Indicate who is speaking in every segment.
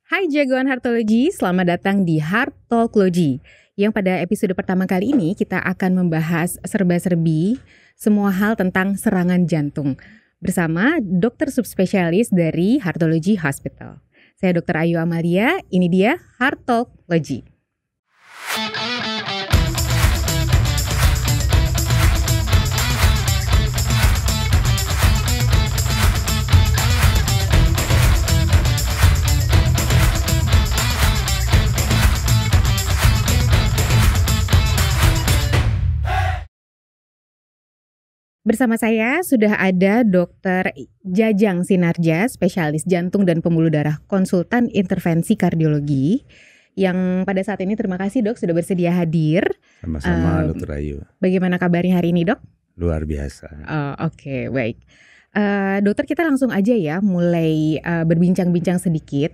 Speaker 1: Hai jagoan Heartology, selamat datang di Heart Talk Logy. Yang pada episode pertama kali ini kita akan membahas serba-serbi semua hal tentang serangan jantung bersama dokter subspesialis dari Heartology Hospital. Saya Dr. Ayu Amalia, ini dia Heart Talk Logy. Bersama saya sudah ada Dr. Jajang Sinarja, spesialis jantung dan pembuluh darah, konsultan intervensi kardiologi. Yang pada saat ini terima kasih dok sudah bersedia hadir.
Speaker 2: Sama-sama Dr. Ayu.
Speaker 1: Bagaimana kabarnya hari ini dok?
Speaker 2: Luar biasa.
Speaker 1: Oke, baik. Dokter, kita langsung aja ya mulai berbincang-bincang sedikit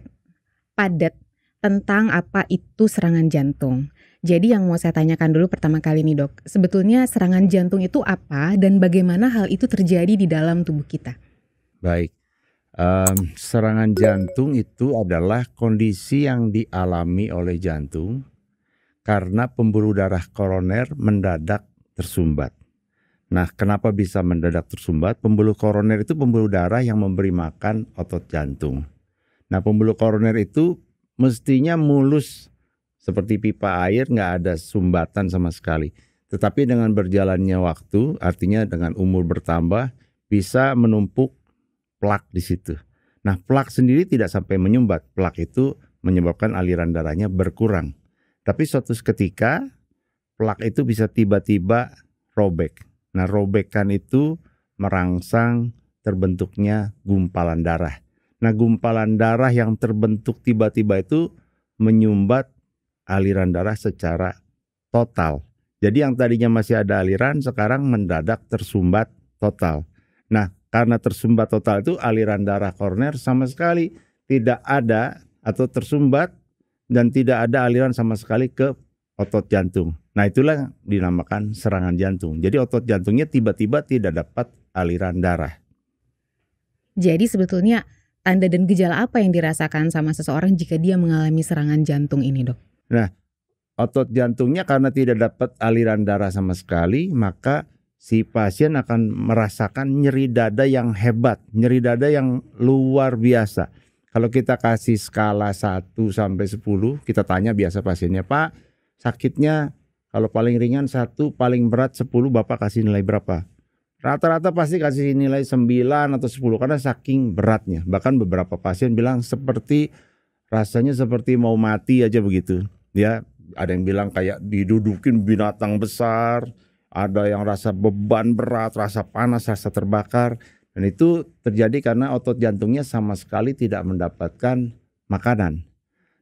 Speaker 1: padat tentang apa itu serangan jantung. Jadi yang mau saya tanyakan dulu pertama kali nih dok, sebetulnya serangan jantung itu apa dan bagaimana hal itu terjadi di dalam tubuh kita?
Speaker 2: Baik, serangan jantung itu adalah kondisi yang dialami oleh jantung karena pembuluh darah koroner mendadak tersumbat. Nah, kenapa bisa mendadak tersumbat? Pembuluh koroner itu pembuluh darah yang memberi makan otot jantung. Nah, pembuluh koroner itu mestinya mulus seperti pipa air, nggak ada sumbatan sama sekali. Tetapi dengan berjalannya waktu, artinya dengan umur bertambah, bisa menumpuk plak di situ. Nah, plak sendiri tidak sampai menyumbat. Plak itu menyebabkan aliran darahnya berkurang. Tapi suatu ketika, plak itu bisa tiba-tiba robek. Nah, robekan itu merangsang terbentuknya gumpalan darah. Nah, gumpalan darah yang terbentuk tiba-tiba itu menyumbat aliran darah secara total. Jadi yang tadinya masih ada aliran sekarang mendadak tersumbat total. Nah, karena tersumbat total itu aliran darah koroner sama sekali tidak ada atau tersumbat dan tidak ada aliran sama sekali ke otot jantung. Nah, itulah yang dinamakan serangan jantung. Jadi otot jantungnya tiba-tiba tidak dapat aliran darah.
Speaker 1: Jadi sebetulnya tanda dan gejala apa yang dirasakan sama seseorang jika dia mengalami serangan jantung ini dok?
Speaker 2: Nah, otot jantungnya karena tidak dapat aliran darah sama sekali, maka si pasien akan merasakan nyeri dada yang hebat, nyeri dada yang luar biasa. Kalau kita kasih skala 1 sampai 10, kita tanya biasa pasiennya, Pak, sakitnya kalau paling ringan 1, paling berat 10, Bapak kasih nilai berapa? Rata-rata pasti kasih nilai 9 atau 10 karena saking beratnya. Bahkan beberapa pasien bilang rasanya seperti mau mati aja begitu. Ya, ada yang bilang kayak didudukin binatang besar, ada yang rasa beban berat, rasa panas, rasa terbakar. Dan itu terjadi karena otot jantungnya sama sekali tidak mendapatkan makanan.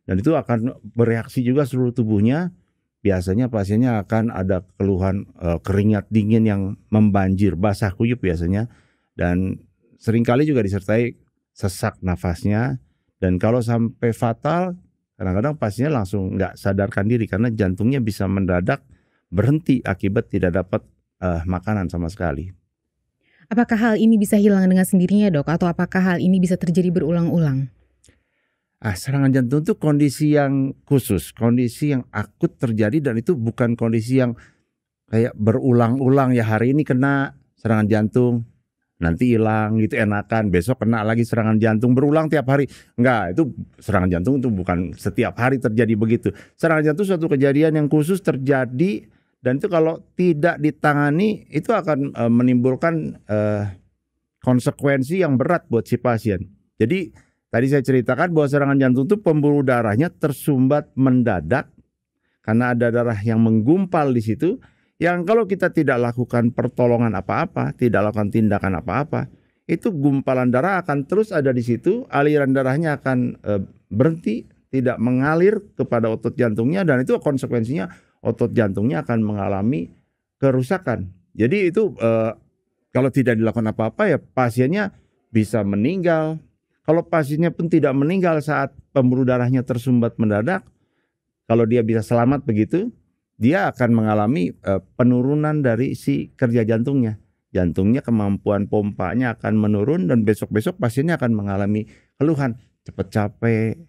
Speaker 2: Dan itu akan bereaksi juga seluruh tubuhnya. Biasanya pasiennya akan ada keluhan keringat dingin yang membanjir, basah kuyup biasanya. Dan seringkali juga disertai sesak nafasnya. Dan kalau sampai fatal, kadang-kadang pasiennya langsung nggak sadarkan diri karena jantungnya bisa mendadak berhenti akibat tidak dapat makanan sama sekali.
Speaker 1: Apakah hal ini bisa hilang dengan sendirinya dok? Atau apakah hal ini bisa terjadi berulang-ulang?
Speaker 2: Serangan jantung itu kondisi yang khusus, kondisi yang akut terjadi dan itu bukan kondisi yang kayak berulang-ulang ya hari ini kena serangan jantung, nanti hilang gitu enakan, besok kena lagi serangan jantung berulang tiap hari. Enggak, itu serangan jantung itu bukan setiap hari terjadi begitu. Serangan jantung suatu kejadian yang khusus terjadi dan itu kalau tidak ditangani itu akan menimbulkan konsekuensi yang berat buat si pasien. Jadi tadi saya ceritakan bahwa serangan jantung itu pembuluh darahnya tersumbat mendadak karena ada darah yang menggumpal di situ. Yang kalau kita tidak lakukan pertolongan apa-apa, tidak lakukan tindakan apa-apa, itu gumpalan darah akan terus ada di situ, aliran darahnya akan berhenti, tidak mengalir kepada otot jantungnya dan itu konsekuensinya otot jantungnya akan mengalami kerusakan. Jadi itu kalau tidak dilakukan apa-apa ya pasiennya bisa meninggal. Kalau pasiennya pun tidak meninggal saat pembuluh darahnya tersumbat mendadak, kalau dia bisa selamat begitu, dia akan mengalami penurunan dari si kerja jantungnya. Jantungnya kemampuan pompanya akan menurun dan besok-besok pasiennya akan mengalami keluhan cepat capek,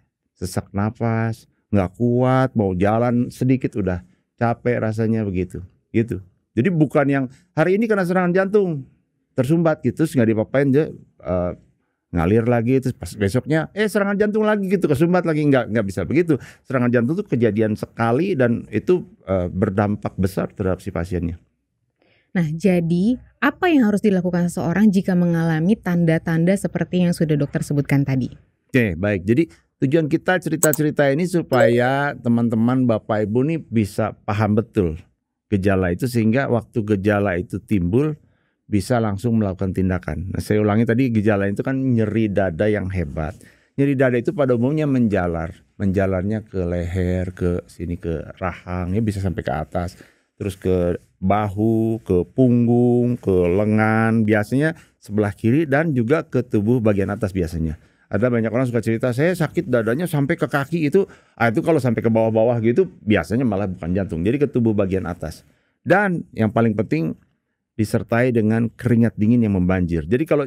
Speaker 2: sesak napas, nggak kuat, mau jalan sedikit udah capek rasanya begitu, gitu. Jadi bukan yang hari ini kena serangan jantung, tersumbat gitu, terus nggak diapa-apain dia ngalir lagi, terus pas besoknya serangan jantung lagi gitu, kesumbat lagi, nggak bisa begitu. Serangan jantung itu kejadian sekali dan itu berdampak besar terhadap si pasiennya.
Speaker 1: Nah, jadi apa yang harus dilakukan seseorang jika mengalami tanda-tanda seperti yang sudah dokter sebutkan tadi?
Speaker 2: Oke, baik. Jadi tujuan kita cerita-cerita ini supaya teman-teman Bapak Ibu nih bisa paham betul gejala itu, sehingga waktu gejala itu timbul bisa langsung melakukan tindakan. Nah, saya ulangi tadi, gejala itu kan nyeri dada yang hebat. Nyeri dada itu pada umumnya menjalarnya ke leher, ke sini, ke rahangnya bisa sampai ke atas, terus ke bahu, ke punggung, ke lengan, biasanya sebelah kiri, dan juga ke tubuh bagian atas biasanya. Ada banyak orang suka cerita, saya sakit dadanya sampai ke kaki itu kalau sampai ke bawah-bawah gitu biasanya malah bukan jantung, jadi ke tubuh bagian atas. Dan yang paling penting disertai dengan keringat dingin yang membanjir. Jadi kalau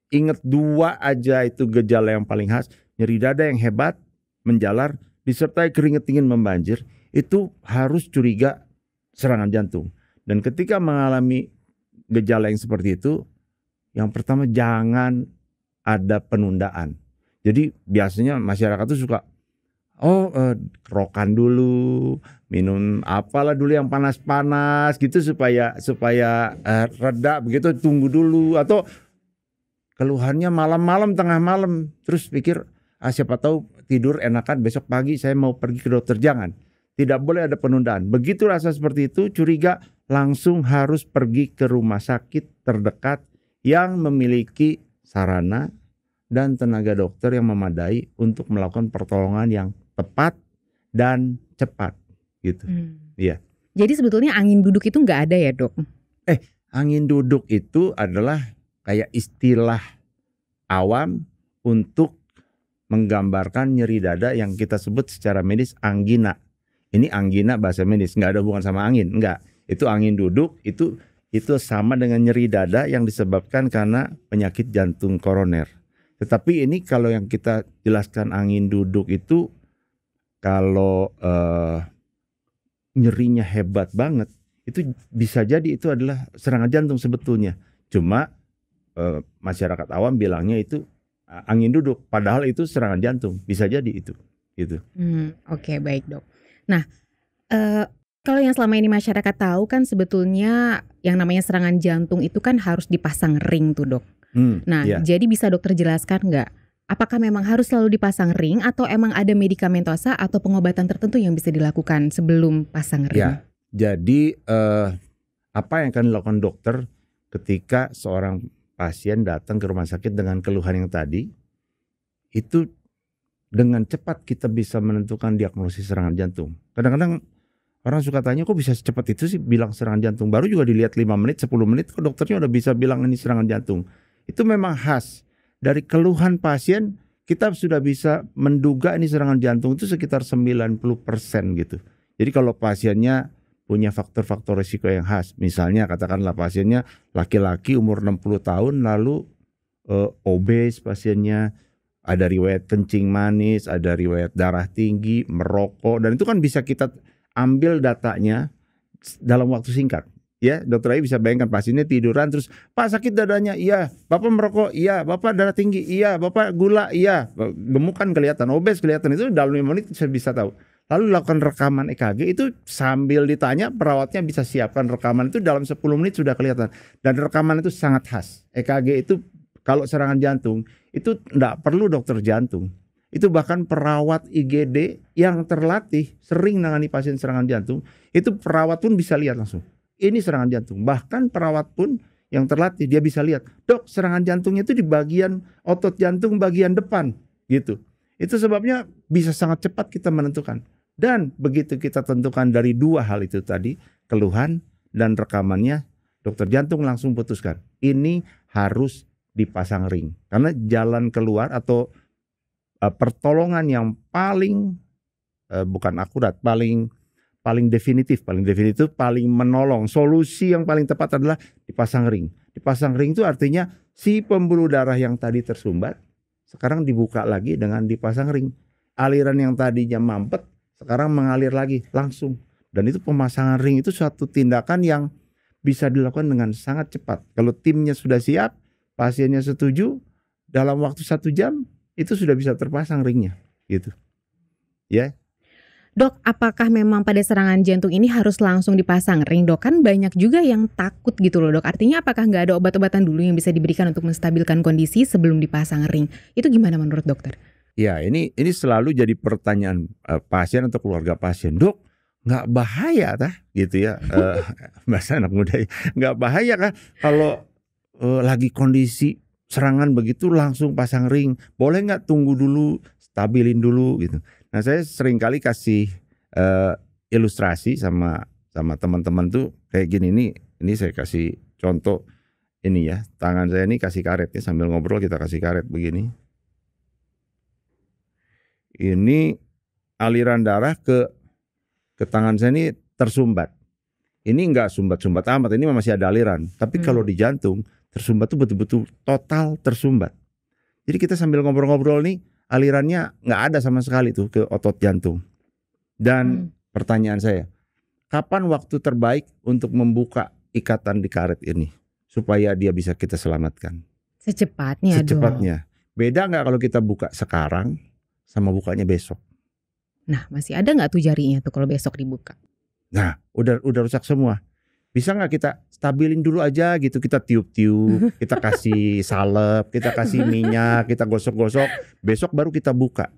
Speaker 2: ingat 2 aja itu gejala yang paling khas, nyeri dada yang hebat, menjalar, disertai keringat dingin membanjir, itu harus curiga serangan jantung. Dan ketika mengalami gejala yang seperti itu, yang pertama jangan ada penundaan. Jadi biasanya masyarakat tuh suka kerokan dulu, minum apalah dulu yang panas-panas gitu supaya reda, begitu tunggu dulu, atau keluhannya malam-malam, tengah malam, terus pikir siapa tahu tidur enakan besok pagi saya mau pergi ke dokter. Jangan, tidak boleh ada penundaan. Begitu rasa seperti itu, curiga, langsung harus pergi ke rumah sakit terdekat yang memiliki sarana dan tenaga dokter yang memadai untuk melakukan pertolongan yang tepat dan cepat gitu. Iya.
Speaker 1: Jadi sebetulnya angin duduk itu nggak ada ya, Dok?
Speaker 2: Angin duduk itu adalah kayak istilah awam untuk menggambarkan nyeri dada yang kita sebut secara medis anggina. Ini anggina bahasa medis, nggak ada hubungan sama angin, enggak. Itu angin duduk, itu sama dengan nyeri dada yang disebabkan karena penyakit jantung koroner. Tetapi ini kalau yang kita jelaskan angin duduk itu kalau nyerinya hebat banget, itu bisa jadi itu adalah serangan jantung sebetulnya. Cuma masyarakat awam bilangnya itu angin duduk, padahal itu serangan jantung, bisa jadi itu. Gitu.
Speaker 1: Oke, baik, Dok. Nah, kalau yang selama ini masyarakat tahu kan sebetulnya yang namanya serangan jantung itu kan harus dipasang ring tuh, Dok. Nah, jadi bisa dokter jelaskan nggak? Apakah memang harus selalu dipasang ring atau emang ada medikamentosa atau pengobatan tertentu yang bisa dilakukan sebelum pasang ring?
Speaker 2: Ya, jadi apa yang akan dilakukan dokter ketika seorang pasien datang ke rumah sakit dengan keluhan yang tadi, itu dengan cepat kita bisa menentukan diagnosis serangan jantung. Kadang-kadang orang suka tanya, kok bisa secepat itu sih bilang serangan jantung? Baru juga dilihat 5 menit, 10 menit kok dokternya udah bisa bilang ini serangan jantung. Itu memang khas. Dari keluhan pasien kita sudah bisa menduga ini serangan jantung itu sekitar 90% gitu. Jadi kalau pasiennya punya faktor-faktor risiko yang khas, misalnya katakanlah pasiennya laki-laki umur 60 tahun lalu obes pasiennya, ada riwayat kencing manis, ada riwayat darah tinggi, merokok, dan itu kan bisa kita ambil datanya dalam waktu singkat. Ya, dokter Ayu bisa bayangkan pasiennya tiduran terus, Pak sakit dadanya, iya. Bapak merokok, iya. Bapak darah tinggi, iya. Bapak gula, iya. Gemukan kelihatan, obes kelihatan, itu dalam 5 menit saya bisa tahu. Lalu lakukan rekaman EKG, itu sambil ditanya perawatnya bisa siapkan rekaman itu dalam 10 menit sudah kelihatan. Dan rekaman itu sangat khas. EKG itu kalau serangan jantung itu enggak perlu dokter jantung. Itu bahkan perawat IGD yang terlatih sering nangani pasien serangan jantung, itu perawat pun bisa lihat langsung. Ini serangan jantung. Bahkan perawat pun yang terlatih dia bisa lihat, dok serangan jantungnya itu di bagian otot jantung bagian depan gitu. Itu sebabnya bisa sangat cepat kita menentukan. Dan begitu kita tentukan dari 2 hal itu tadi, keluhan dan rekamannya, dokter jantung langsung putuskan ini harus dipasang ring. Karena jalan keluar atau pertolongan yang paling bukan akurat, paling definitif, paling menolong, solusi yang paling tepat adalah dipasang ring. Dipasang ring itu artinya si pembuluh darah yang tadi tersumbat sekarang dibuka lagi dengan dipasang ring. aliran yang tadinya mampet sekarang mengalir lagi langsung. Dan itu pemasangan ring itu suatu tindakan yang bisa dilakukan dengan sangat cepat. Kalau timnya sudah siap, pasiennya setuju, dalam waktu 1 jam itu sudah bisa terpasang ringnya, gitu. Ya.
Speaker 1: Dok, apakah memang pada serangan jantung ini harus langsung dipasang ring, Dok? Kan banyak juga yang takut gitu loh, Dok. Artinya apakah nggak ada obat-obatan dulu yang bisa diberikan untuk menstabilkan kondisi sebelum dipasang ring? Itu gimana menurut dokter?
Speaker 2: Ya, ini selalu jadi pertanyaan pasien atau keluarga pasien. Dok, nggak bahaya tah? Gitu ya. Bahasa anak muda ya. Nggak bahaya kah kalau lagi kondisi serangan begitu langsung pasang ring? Boleh nggak tunggu dulu, stabilin dulu gitu. Nah, saya sering kali kasih ilustrasi sama teman-teman tuh kayak gini nih. Ini saya kasih contoh ini ya. Tangan saya ini kasih karet ya, sambil ngobrol kita kasih karet begini. Ini aliran darah ke tangan saya ini tersumbat. Ini enggak sumbat-sumbat amat, ini masih ada aliran. Tapi kalau di jantung tersumbat tuh betul-betul total tersumbat. Jadi kita sambil ngobrol-ngobrol nih, alirannya nggak ada sama sekali tuh ke otot jantung. Dan pertanyaan saya, kapan waktu terbaik untuk membuka ikatan di karet ini supaya dia bisa kita selamatkan?
Speaker 1: Secepatnya.
Speaker 2: Beda nggak kalau kita buka sekarang sama bukanya besok?
Speaker 1: Nah, masih ada nggak tuh jarinya tuh kalau besok dibuka?
Speaker 2: Nah, udah rusak semua. Bisa nggak kita stabilin dulu aja gitu, kita tiup-tiup, kita kasih salep, kita kasih minyak, kita gosok-gosok, besok baru kita buka.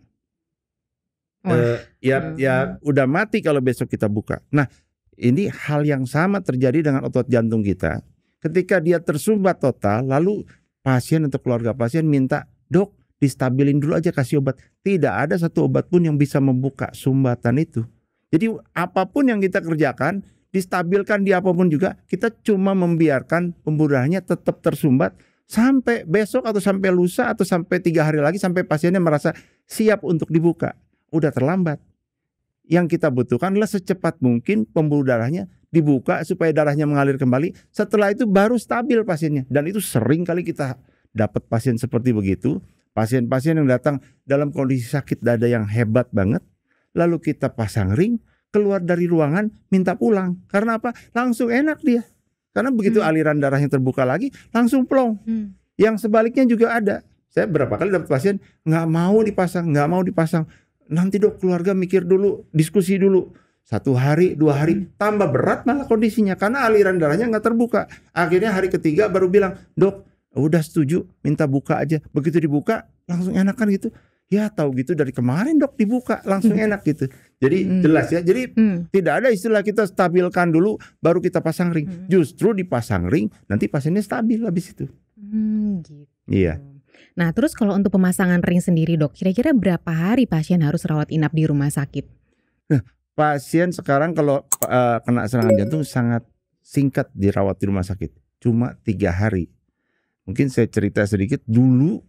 Speaker 2: Ya udah mati kalau besok kita buka. Nah, ini hal yang sama terjadi dengan otot jantung kita. Ketika dia tersumbat total, lalu pasien atau keluarga pasien minta, dok distabilin dulu aja, kasih obat. Tidak ada satu obat pun yang bisa membuka sumbatan itu. Jadi apapun yang kita kerjakan, distabilkan di apapun juga, kita cuma membiarkan pembuluh darahnya tetap tersumbat sampai besok atau sampai lusa atau sampai 3 hari lagi sampai pasiennya merasa siap untuk dibuka. Udah terlambat. Yang kita butuhkan adalah secepat mungkin pembuluh darahnya dibuka supaya darahnya mengalir kembali. Setelah itu baru stabil pasiennya. Dan itu sering kali kita dapat pasien seperti begitu. Pasien-pasien yang datang dalam kondisi sakit dada yang hebat banget, lalu kita pasang ring, keluar dari ruangan minta pulang. Karena apa? Langsung enak dia. Karena begitu aliran darahnya terbuka lagi, langsung plong. Yang sebaliknya juga ada. Saya berapa kali dapat pasien nggak mau dipasang. Nanti dok, keluarga mikir dulu, diskusi dulu. 1 hari, 2 hari, tambah berat malah kondisinya karena aliran darahnya nggak terbuka. Akhirnya hari ketiga baru bilang, dok, udah setuju, minta buka aja. Begitu dibuka, langsung enakan gitu. Ya tahu gitu dari kemarin dok dibuka langsung enak gitu. Jadi jelas ya. Jadi tidak ada istilah kita stabilkan dulu baru kita pasang ring. Justru dipasang ring nanti pasiennya stabil habis itu.
Speaker 1: Gitu.
Speaker 2: Iya.
Speaker 1: Nah terus kalau untuk pemasangan ring sendiri dok, kira-kira berapa hari pasien harus rawat inap di rumah sakit?
Speaker 2: Nah, pasien sekarang kalau kena serangan jantung sangat singkat dirawat di rumah sakit. Cuma 3 hari. Mungkin saya cerita sedikit dulu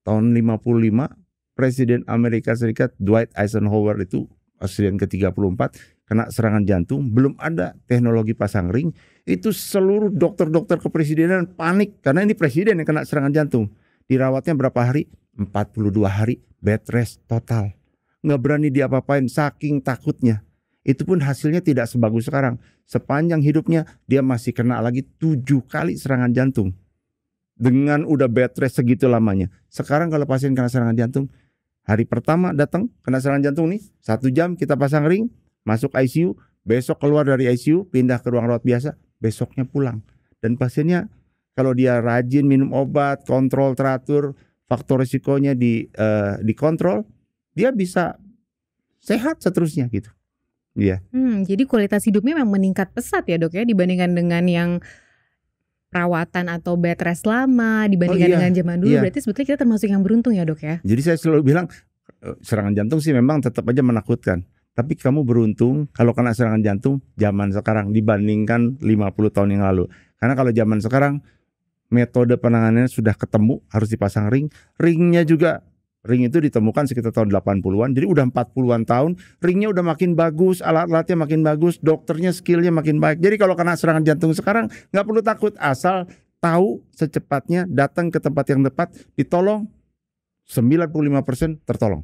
Speaker 2: tahun 55 Presiden Amerika Serikat Dwight Eisenhower itu presiden ke-34 kena serangan jantung, belum ada teknologi pasang ring, itu seluruh dokter-dokter kepresidenan panik karena ini presiden yang kena serangan jantung. Dirawatnya berapa hari? 42 hari bed rest total. Nggak berani diapa-apain saking takutnya. Itu pun hasilnya tidak sebagus sekarang. Sepanjang hidupnya dia masih kena lagi 7 kali serangan jantung. Dengan udah bed rest segitu lamanya. Sekarang kalau pasien kena serangan jantung, hari pertama datang kena serangan jantung nih, 1 jam kita pasang ring, masuk ICU, besok keluar dari ICU, pindah ke ruang rawat biasa, besoknya pulang. Dan pasiennya kalau dia rajin minum obat, kontrol teratur, faktor risikonya dikontrol, dia bisa sehat seterusnya gitu. Iya.
Speaker 1: Jadi kualitas hidupnya memang meningkat pesat ya dok ya dibandingkan dengan yang perawatan atau bed rest lama dibandingkan dengan zaman dulu. Berarti sebetulnya kita termasuk yang beruntung ya dok ya.
Speaker 2: Jadi saya selalu bilang serangan jantung sih memang tetap aja menakutkan. Tapi kamu beruntung kalau kena serangan jantung zaman sekarang dibandingkan 50 tahun yang lalu. Karena kalau zaman sekarang metode penanganannya sudah ketemu, harus dipasang ring. Ringnya juga, ring itu ditemukan sekitar tahun 80-an. Jadi udah 40-an tahun, ringnya udah makin bagus, alat-alatnya makin bagus, dokternya skillnya makin baik. Jadi kalau kena serangan jantung sekarang nggak perlu takut, asal tahu secepatnya datang ke tempat yang tepat, ditolong, 95% tertolong.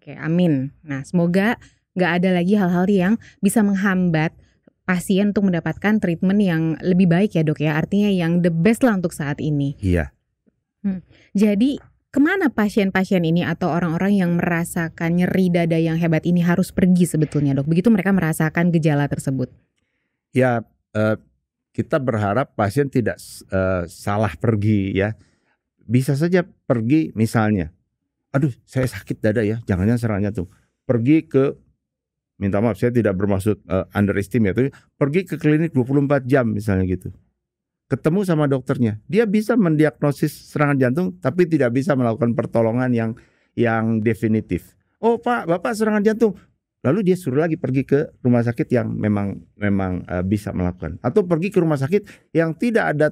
Speaker 1: Oke, amin. Nah, semoga nggak ada lagi hal-hal yang bisa menghambat pasien untuk mendapatkan treatment yang lebih baik ya, Dok ya. Artinya yang the best lah untuk saat ini.
Speaker 2: Iya.
Speaker 1: Jadi kemana pasien-pasien ini atau orang-orang yang merasakan nyeri dada yang hebat ini harus pergi sebetulnya, Dok? Begitu mereka merasakan gejala tersebut.
Speaker 2: Ya, kita berharap pasien tidak salah pergi ya. Bisa saja pergi misalnya, aduh saya sakit dada ya, jangan-jangan serangan jantung. Pergi ke, minta maaf saya tidak bermaksud underestimate, tapi pergi ke klinik 24 jam misalnya gitu. Ketemu sama dokternya, dia bisa mendiagnosis serangan jantung tapi tidak bisa melakukan pertolongan yang definitif. Oh Pak, Bapak serangan jantung. Lalu dia suruh lagi pergi ke rumah sakit yang memang bisa melakukan. Atau pergi ke rumah sakit yang tidak ada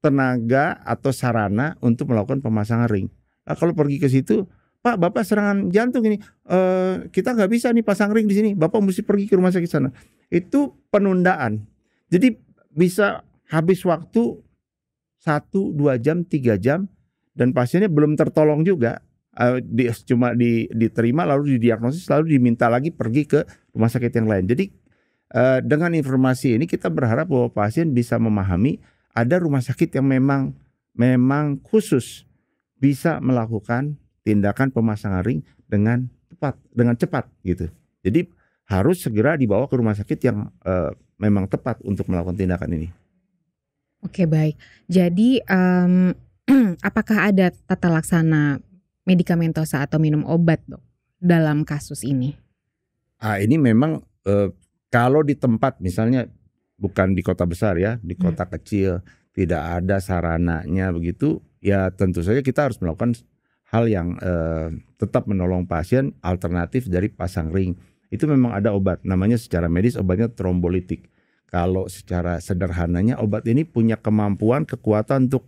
Speaker 2: tenaga atau sarana untuk melakukan pemasangan ring. Nah, kalau pergi ke situ, Pak, Bapak serangan jantung ini, kita nggak bisa nih pasang ring di sini. Bapak mesti pergi ke rumah sakit sana. Itu penundaan. Jadi bisa habis waktu 1-2 jam, 3 jam, dan pasiennya belum tertolong juga. Cuma diterima lalu didiagnosis lalu diminta lagi pergi ke rumah sakit yang lain. Jadi dengan informasi ini kita berharap bahwa pasien bisa memahami ada rumah sakit yang memang khusus bisa melakukan tindakan pemasangan ring dengan cepat gitu. Jadi harus segera dibawa ke rumah sakit yang memang tepat untuk melakukan tindakan ini.
Speaker 1: Oke, baik. Jadi apakah ada tata laksana medikamentosa atau minum obat, Dok, dalam kasus ini?
Speaker 2: Ini memang kalau di tempat misalnya bukan di kota besar ya, di kota kecil tidak ada sarananya begitu, ya tentu saja kita harus melakukan hal yang tetap menolong pasien alternatif dari pasang ring. Itu memang ada obat, namanya secara medis obatnya trombolitik. Kalau secara sederhananya obat ini punya kemampuan, kekuatan untuk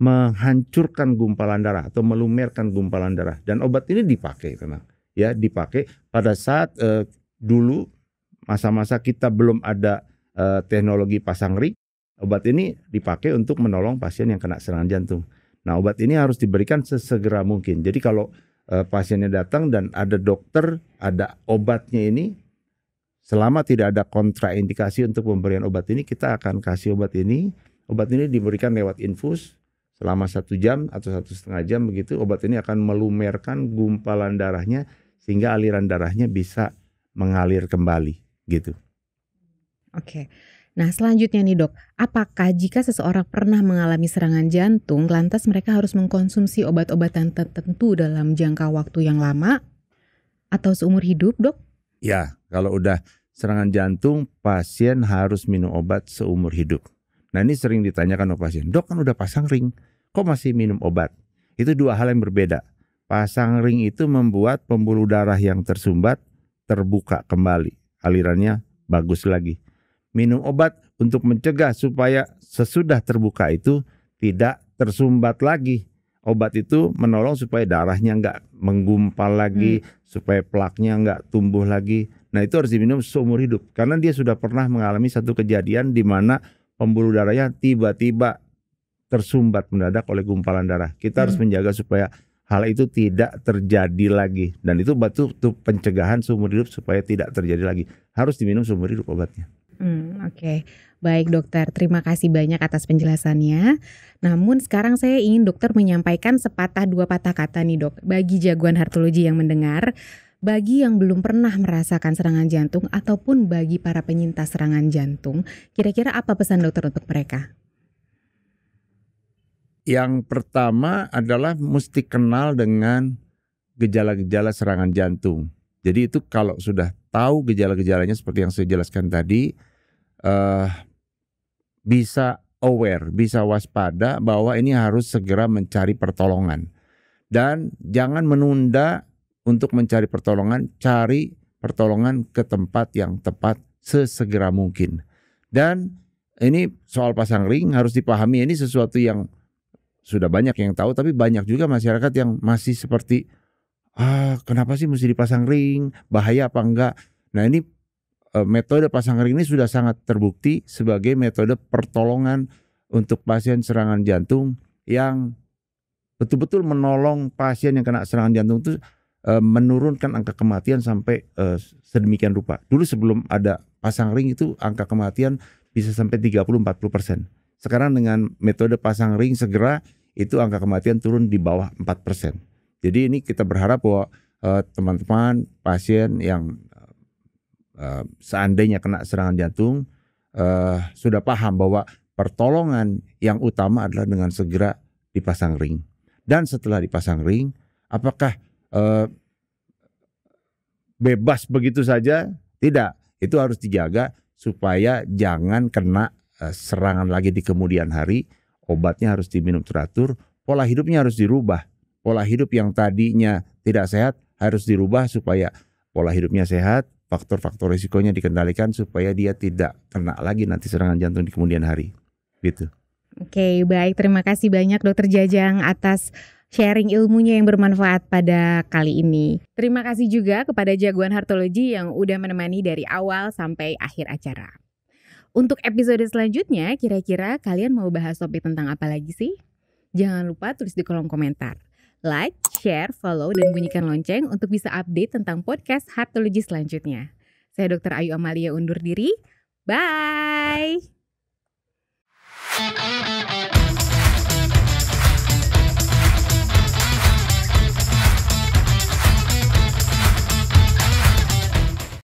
Speaker 2: menghancurkan gumpalan darah atau melumerkan gumpalan darah. Dan obat ini dipakai memang, ya dipakai pada saat dulu masa-masa kita belum ada teknologi pasang ring. Obat ini dipakai untuk menolong pasien yang kena serangan jantung. Nah, obat ini harus diberikan sesegera mungkin. Jadi kalau pasiennya datang dan ada dokter, ada obatnya ini, selama tidak ada kontraindikasi untuk pemberian obat ini, kita akan kasih obat ini. Obat ini diberikan lewat infus selama 1 jam atau 1,5 jam begitu. Obat ini akan melumerkan gumpalan darahnya sehingga aliran darahnya bisa mengalir kembali gitu.
Speaker 1: Oke. Nah, selanjutnya nih, Dok, apakah jika seseorang pernah mengalami serangan jantung, lantas mereka harus mengkonsumsi obat-obatan tertentu dalam jangka waktu yang lama atau seumur hidup, Dok?
Speaker 2: Ya, kalau udah serangan jantung, pasien harus minum obat seumur hidup. Nah, ini sering ditanyakan oleh pasien, Dok kan udah pasang ring, kok masih minum obat? Itu dua hal yang berbeda. Pasang ring itu membuat pembuluh darah yang tersumbat terbuka kembali, alirannya bagus lagi. Minum obat untuk mencegah supaya sesudah terbuka itu tidak tersumbat lagi. Obat itu menolong supaya darahnya nggak menggumpal lagi, supaya plaknya nggak tumbuh lagi. Nah, itu harus diminum seumur hidup karena dia sudah pernah mengalami satu kejadian di mana pembuluh darahnya tiba-tiba tersumbat mendadak oleh gumpalan darah. Kita harus menjaga supaya hal itu tidak terjadi lagi. Dan itu obat itu pencegahan seumur hidup supaya tidak terjadi lagi. Harus diminum seumur hidup obatnya.
Speaker 1: Oke. Baik, Dokter, terima kasih banyak atas penjelasannya. Namun sekarang saya ingin dokter menyampaikan sepatah dua patah kata nih, Dok, bagi jagoan heartology yang mendengar, bagi yang belum pernah merasakan serangan jantung ataupun bagi para penyintas serangan jantung, kira-kira apa pesan dokter untuk mereka?
Speaker 2: Yang pertama adalah mesti kenal dengan gejala-gejala serangan jantung. Jadi itu kalau sudah tahu gejala-gejalanya seperti yang saya jelaskan tadi, bisa aware, bisa waspada bahwa ini harus segera mencari pertolongan. Dan jangan menunda untuk mencari pertolongan, cari pertolongan ke tempat yang tepat sesegera mungkin. Dan ini soal pasang ring harus dipahami, ini sesuatu yang sudah banyak yang tahu, tapi banyak juga masyarakat yang masih seperti, kenapa sih mesti dipasang ring, bahaya apa enggak. Nah, ini metode pasang ring ini sudah sangat terbukti sebagai metode pertolongan untuk pasien serangan jantung yang betul-betul menolong pasien yang kena serangan jantung itu menurunkan angka kematian sampai sedemikian rupa. Dulu sebelum ada pasang ring itu angka kematian bisa sampai 30-40%. Sekarang dengan metode pasang ring segera itu angka kematian turun di bawah 4%. Jadi ini kita berharap bahwa teman-teman pasien yang seandainya kena serangan jantung sudah paham bahwa pertolongan yang utama adalah dengan segera dipasang ring. Dan setelah dipasang ring, apakah bebas begitu saja? Tidak, itu harus dijaga supaya jangan kena serangan lagi di kemudian hari. Obatnya harus diminum teratur, pola hidupnya harus dirubah. Pola hidup yang tadinya tidak sehat harus dirubah supaya pola hidupnya sehat, faktor-faktor risikonya dikendalikan supaya dia tidak kena lagi nanti serangan jantung di kemudian hari. Gitu.
Speaker 1: Oke, baik. Terima kasih banyak Dokter Jajang atas sharing ilmunya yang bermanfaat pada kali ini. Terima kasih juga kepada Jagoan Heartology yang udah menemani dari awal sampai akhir acara. Untuk episode selanjutnya, kira-kira kalian mau bahas topik tentang apa lagi sih? Jangan lupa tulis di kolom komentar. Like, share, follow, dan bunyikan lonceng untuk bisa update tentang podcast Heartology selanjutnya. Saya Dr. Ayu Amalia undur diri. Bye!